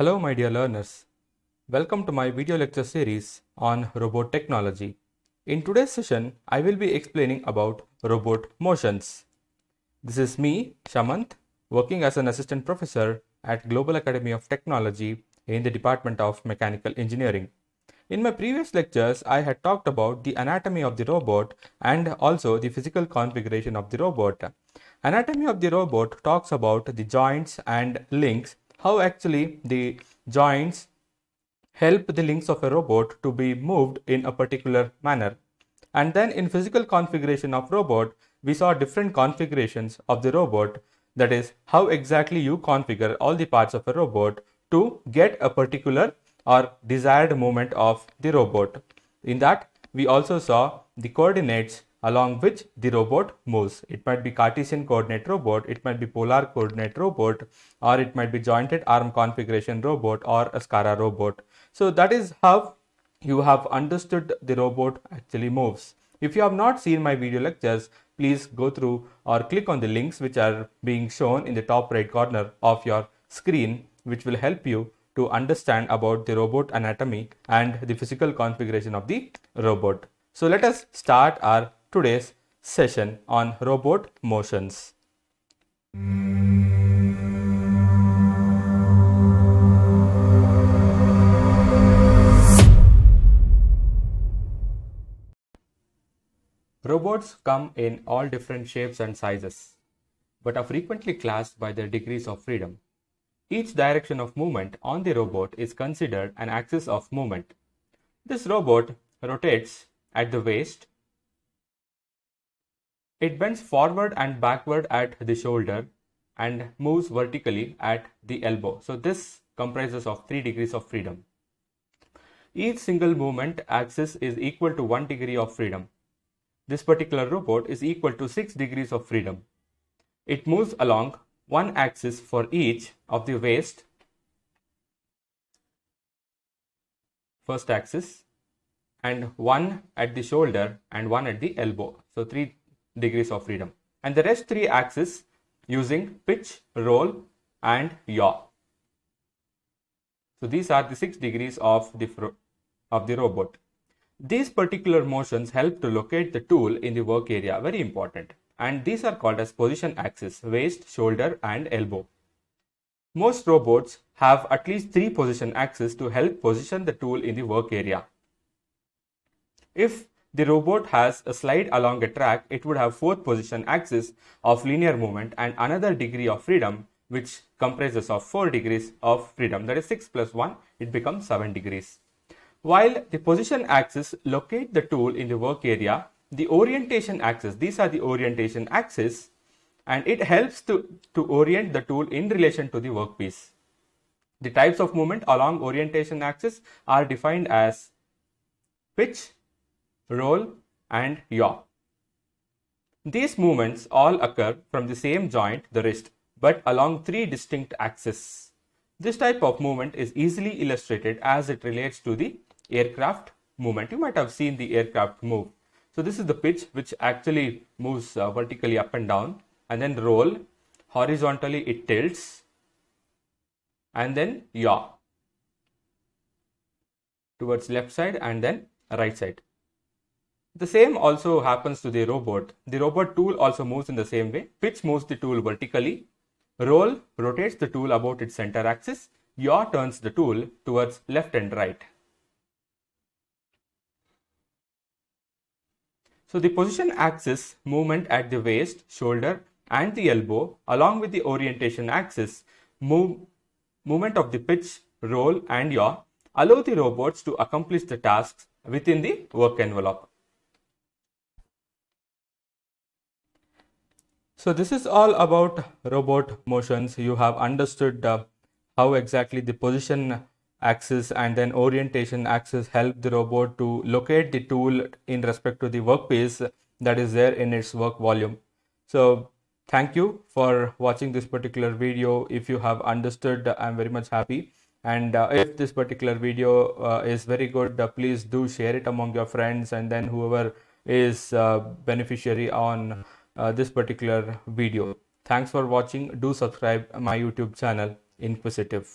Hello my dear learners, welcome to my video lecture series on robot technology. In today's session, I will be explaining about robot motions. This is me, Shamant, working as an assistant professor at Global Academy of Technology in the Department of Mechanical Engineering. In my previous lectures, I had talked about the anatomy of the robot and also the physical configuration of the robot. Anatomy of the robot talks about the joints and links, how actually the joints help the links of a robot to be moved in a particular manner. And then in physical configuration of robot, we saw different configurations of the robot, that is how exactly you configure all the parts of a robot to get a particular or desired movement of the robot. In that, we also saw the coordinates along which the robot moves. It might be Cartesian coordinate robot, it might be polar coordinate robot, or it might be jointed arm configuration robot or a SCARA robot. So that is how you have understood the robot actually moves. If you have not seen my video lectures, please go through or click on the links which are being shown in the top right corner of your screen, which will help you to understand about the robot anatomy and the physical configuration of the robot. So let us start our today's session on robot motions. Robots come in all different shapes and sizes, but are frequently classed by their degrees of freedom. Each direction of movement on the robot is considered an axis of movement. This robot rotates at the waist. It bends forward and backward at the shoulder and moves vertically at the elbow. So this comprises of 3 degrees of freedom. Each single movement axis is equal to 1 degree of freedom. This particular robot is equal to 6 degrees of freedom. It moves along one axis for each of the waist, first axis, and one at the shoulder and one at the elbow. So 3 degrees of freedom. And the rest 3 axes using pitch, roll and yaw. So these are the 6 degrees of the robot. These particular motions help to locate the tool in the work area, very important. And these are called as position axis, waist, shoulder and elbow. Most robots have at least 3 position axes to help position the tool in the work area. If the robot has a slide along a track, it would have 4th position axis of linear movement and another degree of freedom, which comprises of 4 degrees of freedom. That is 6 plus 1, it becomes 7 degrees. While the position axis locate the tool in the work area, the orientation axis, these are the orientation axis, and it helps to orient the tool in relation to the workpiece. The types of movement along orientation axis are defined as pitch, roll and yaw. These movements all occur from the same joint, the wrist, but along 3 distinct axes. This type of movement is easily illustrated as it relates to the aircraft movement. You might have seen the aircraft move. So this is the pitch, which actually moves vertically up and down, and then roll, horizontally it tilts, and then yaw towards left side and then right side. The same also happens to the robot. The robot tool also moves in the same way. Pitch moves the tool vertically, roll rotates the tool about its center axis, yaw turns the tool towards left and right. So the position axis movement at the waist, shoulder and the elbow, along with the orientation axis movement of the pitch, roll and yaw, allow the robots to accomplish the tasks within the work envelope. So this is all about robot motions. You have understood how exactly the position axis and then orientation axis help the robot to locate the tool in respect to the workpiece that is there in its work volume. So thank you for watching this particular video. If you have understood, I'm very much happy. And if this particular video is very good, please do share it among your friends, and then whoever is beneficiary on this particular video. Thanks for watching. Do subscribe my YouTube channel, Inquisitive.